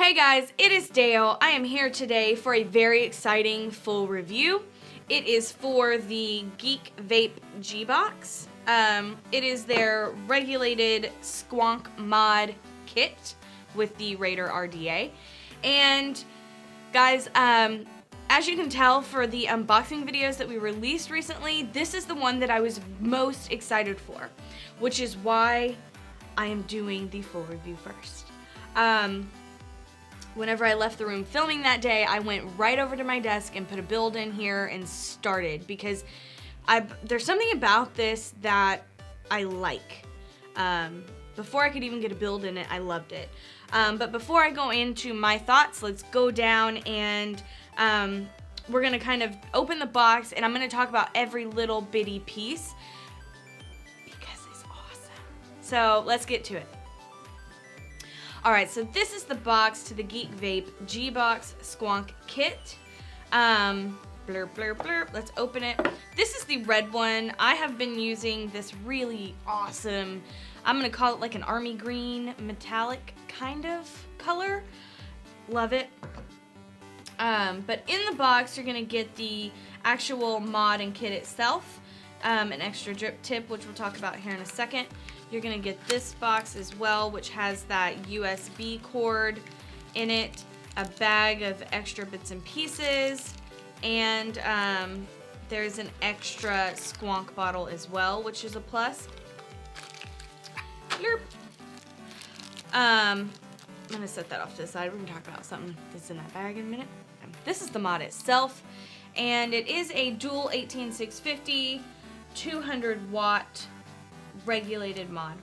Hey guys, it is Dale. I am here today for a very exciting full review. It is for the Geek Vape GBOX. It is their regulated Squonk Mod kit with the Radar RDA. And guys, as you can tell for the unboxing videos that we released recently, this is the one that I was most excited for, which is why I am doing the full review first. Whenever I left the room filming that day, I went right over to my desk and put a build in here and started because there's something about this that I like. Before I could even get a build in it, I loved it. But before I go into my thoughts, let's go down and we're gonna kind of open the box and I'm gonna talk about every little bitty piece because it's awesome. So let's get to it. Alright, so this is the box to the Geek Vape GBOX Squonk kit. Blurp, blurp, blurp. Let's open it. This is the red one. I have been using this really awesome, I'm going to call it like an army green metallic kind of color. Love it. But in the box, you're going to get the actual mod and kit itself. An extra drip tip, which we'll talk about here in a second. You're going to get this box as well, which has that USB cord in it, a bag of extra bits and pieces, and there's an extra Squonk bottle as well, which is a plus. Slurp. I'm going to set that off to the side. We're going to talk about something that's in that bag in a minute. This is the mod itself, and it is a dual 18650 200 watt regulated mod.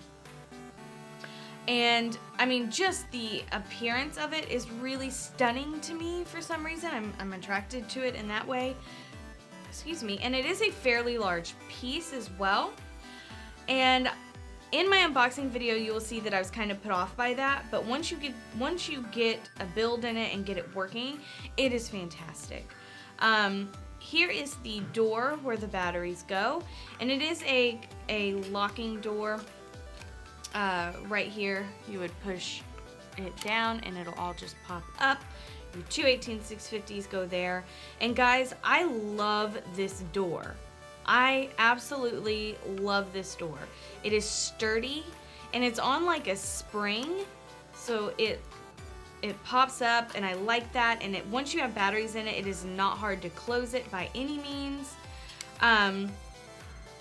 And I mean, just the appearance of it is really stunning to me for some reason. I'm attracted to it in that way. Excuse me. And it is a fairly large piece as well. And in my unboxing video, you will see that I was kind of put off by that. But once you get a build in it and get it working, it is fantastic. Here is the door where the batteries go, and it is a locking door. Right here, you would push it down and it'll all just pop up. Your two 18650s go there. And guys, I love this door. I absolutely love this door. It is sturdy and it's on like a spring, so it pops up, and I like that. And once you have batteries in it, it is not hard to close it by any means.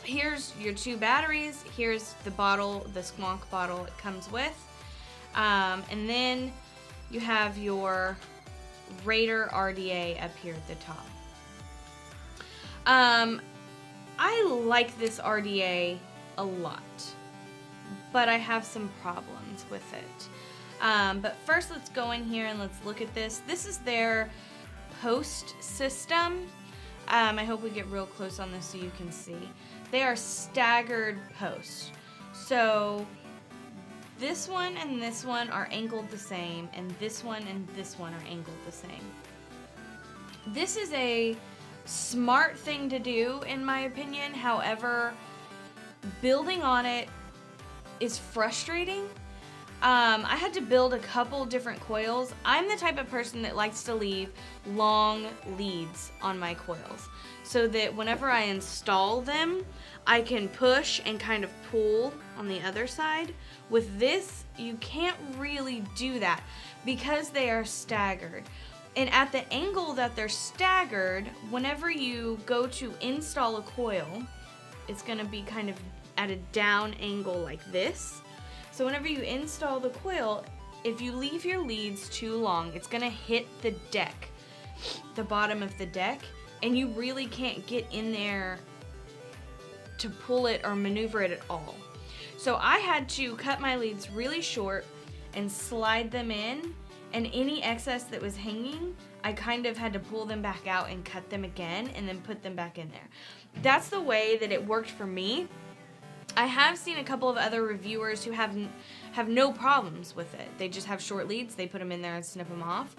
Here's your two batteries. Here's the bottle, the Squonk bottle it comes with. And then you have your Radar RDA up here at the top. I like this RDA a lot, but I have some problems with it. But first, let's go in here and let's look at this. This is their post system. I hope we get real close on this so you can see. They are staggered posts. So this one and this one are angled the same, and this one and this one are angled the same. This is a smart thing to do, in my opinion. However, building on it is frustrating. I had to build a couple different coils. I'm the type of person that likes to leave long leads on my coils so that whenever I install them, I can push and kind of pull on the other side. With this, you can't really do that because they are staggered. And at the angle that they're staggered, whenever you go to install a coil, it's going to be kind of at a down angle like this. So whenever you install the coil, if you leave your leads too long, it's going to hit the deck, the bottom of the deck, and you really can't get in there to pull it or maneuver it at all. So I had to cut my leads really short and slide them in, and any excess that was hanging, I kind of had to pull them back out and cut them again and then put them back in there. That's the way that it worked for me. I have seen a couple of other reviewers who have no problems with it. They just have short leads, they put them in there and snip them off.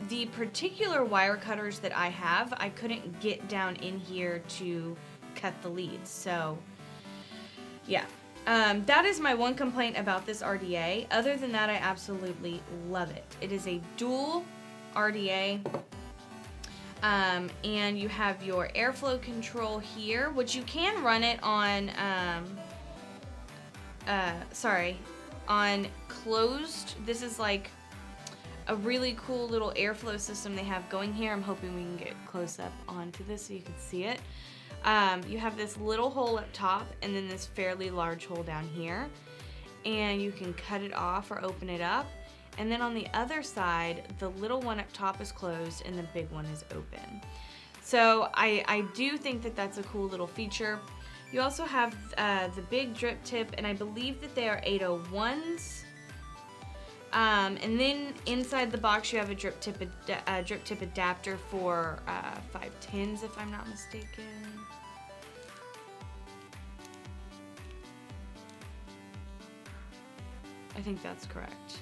The particular wire cutters that I have, I couldn't get down in here to cut the leads. So yeah, That is my one complaint about this RDA. Other than that, I absolutely love it. It is a dual RDA. And you have your airflow control here, which you can run it on, on closed. This is like a really cool little airflow system they have going here. I'm hoping we can get close up onto this so you can see it. You have this little hole up top and then this fairly large hole down here. And you can cut it off or open it up. And then on the other side, the little one up top is closed and the big one is open. So I do think that that's a cool little feature. You also have the big drip tip, and I believe that they are 801s. And then inside the box you have a drip tip adapter for 510s, if I'm not mistaken. I think that's correct.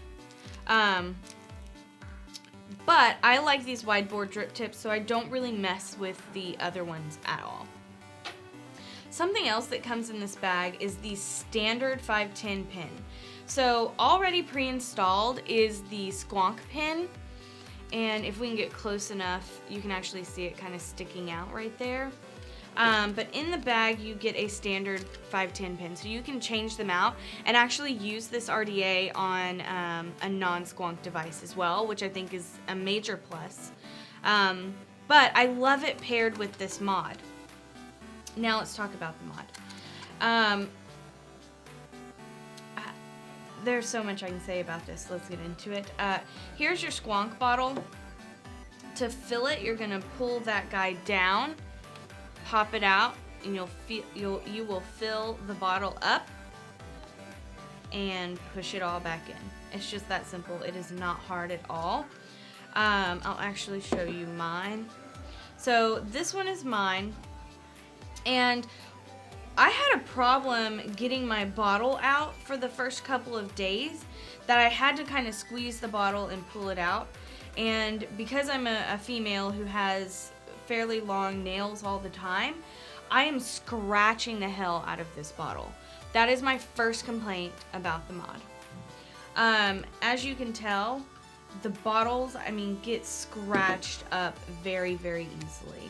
But I like these wide bore drip tips, so I don't really mess with the other ones at all. Something else that comes in this bag is the standard 510 pin. So already pre-installed is the Squonk pin, and if we can get close enough, you can actually see it kind of sticking out right there. But in the bag, you get a standard 510 pin, so you can change them out and actually use this RDA on a non-Squonk device as well, which I think is a major plus. But I love it paired with this mod. Now let's talk about the mod. There's so much I can say about this. Let's get into it. Here's your Squonk bottle. To fill it, you're gonna pull that guy down, pop it out, and you will fill the bottle up and push it all back in. It's just that simple. It is not hard at all. I'll actually show you mine. So this one is mine, and I had a problem getting my bottle out for the first couple of days, that I had to kind of squeeze the bottle and pull it out. And because I'm a female who has fairly long nails all the time, I am scratching the hell out of this bottle. That is my first complaint about the mod. As you can tell, the bottles, I mean, get scratched up very, very easily.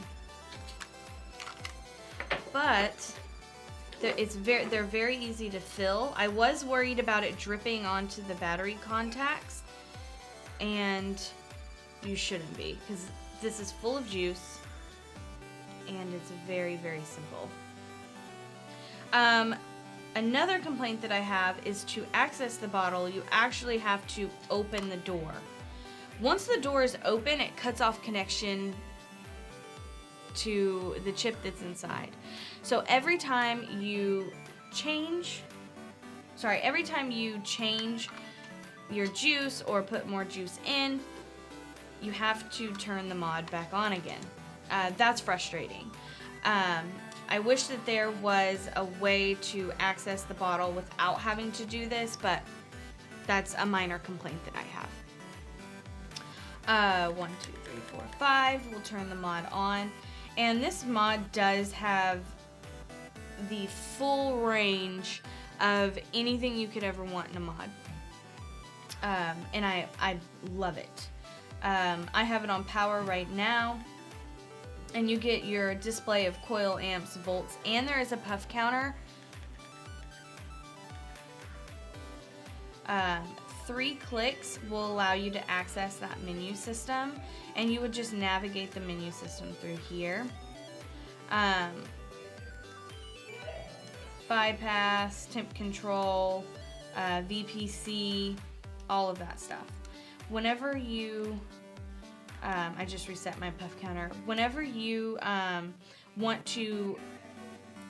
But they're very easy to fill. I was worried about it dripping onto the battery contacts, and you shouldn't be, because this is full of juice and it's very, very simple. Another complaint that I have is to access the bottle, you actually have to open the door. Once the door is open, it cuts off connection to the chip that's inside. So every time you change your juice or put more juice in, you have to turn the mod back on again. That's frustrating. I wish that there was a way to access the bottle without having to do this, but that's a minor complaint that I have. 1, 2, 3, 4, 5. We'll turn the mod on. And this mod does have the full range of anything you could ever want in a mod. And I love it. I have it on power right now. And you get your display of coil, amps, volts, and there is a puff counter. 3 clicks will allow you to access that menu system, and you would just navigate the menu system through here. Bypass, temp control, VPC, all of that stuff. Whenever you I just reset my puff counter. Whenever you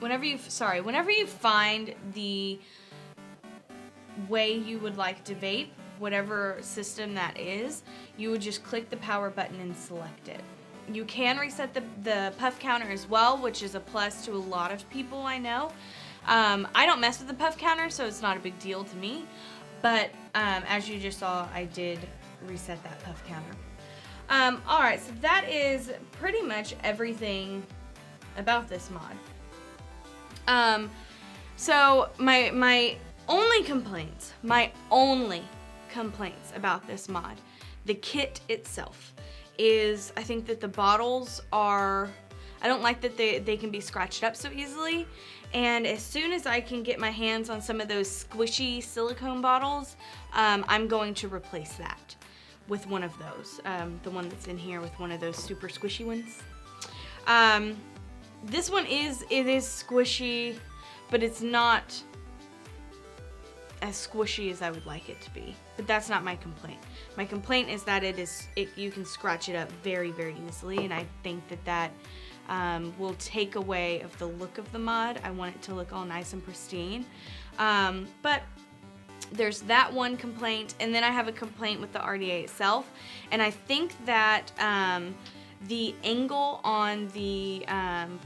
whenever you find the way you would like to vape, whatever system that is, you would just click the power button and select it. You can reset the puff counter as well, which is a plus to a lot of people I know. I don't mess with the puff counter, so it's not a big deal to me. But as you just saw, I did reset that puff counter. Alright, so that is pretty much everything about this mod. So my only complaints about this mod, the kit itself, is I think that the bottles are, I don't like that they can be scratched up so easily. And as soon as I can get my hands on some of those squishy silicone bottles, I'm going to replace that with one of those. The one that's in here with one of those super squishy ones. This one is squishy, but it's not as squishy as I would like it to be. But that's not my complaint. My complaint is that you can scratch it up very, very easily, and I think that will take away of the look of the mod. I want it to look all nice and pristine. But there's that one complaint, and then I have a complaint with the RDA itself, and I think that the angle on the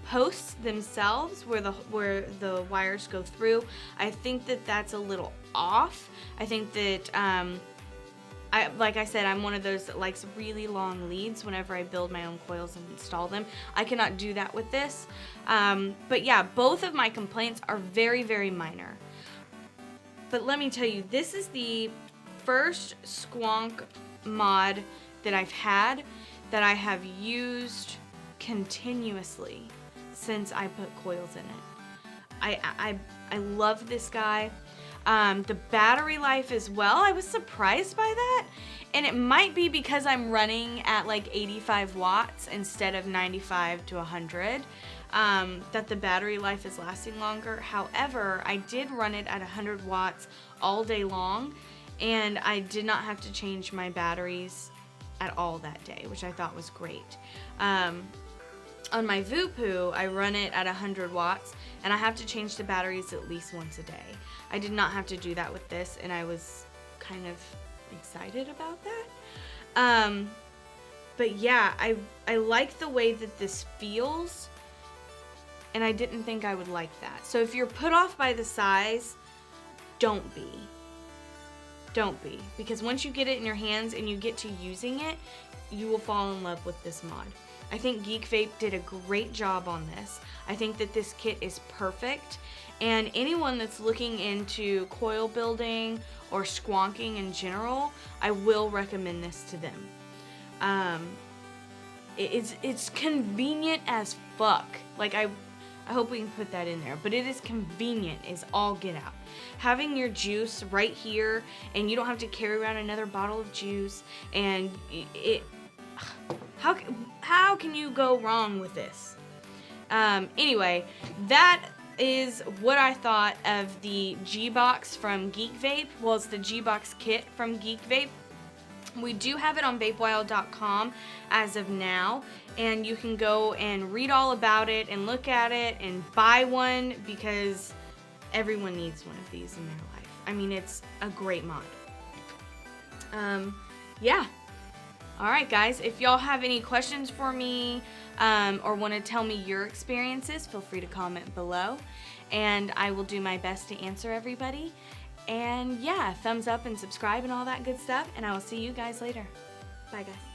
posts themselves, where the wires go through, I think that that's a little off. I think that like I said, I'm one of those that likes really long leads whenever I build my own coils and install them. I cannot do that with this. But yeah, both of my complaints are very, very minor. But let me tell you, this is the first Squonk mod that I've had that I have used continuously since I put coils in it. I love this guy. The battery life as well, I was surprised by that. And it might be because I'm running at like 85 watts instead of 95 to 100, that the battery life is lasting longer. However, I did run it at 100 watts all day long, and I did not have to change my batteries at all that day, which I thought was great. On my Voopoo, I run it at 100 watts, and I have to change the batteries at least once a day. I did not have to do that with this, and I was kind of excited about that. But yeah, I like the way that this feels, and I didn't think I would like that. So if you're put off by the size, don't be. Don't be, because once you get it in your hands and you get to using it, you will fall in love with this mod. I think Geek Vape did a great job on this. I think that this kit is perfect, and anyone that's looking into coil building or squonking in general, I will recommend this to them. It's convenient as fuck. Like, I hope we can put that in there, but it is convenient as all get out. Having your juice right here, and you don't have to carry around another bottle of juice, and how can you go wrong with this? Anyway, that is what I thought of the G-Box from Geek Vape. Well, it's the G-Box kit from Geek Vape. We do have it on vapewild.com as of now, and you can go and read all about it and look at it and buy one, because everyone needs one of these in their life. I mean, it's a great mod. Yeah. Alright guys, if y'all have any questions for me or want to tell me your experiences, feel free to comment below, and I will do my best to answer everybody. And yeah, thumbs up and subscribe and all that good stuff, and I will see you guys later. Bye guys.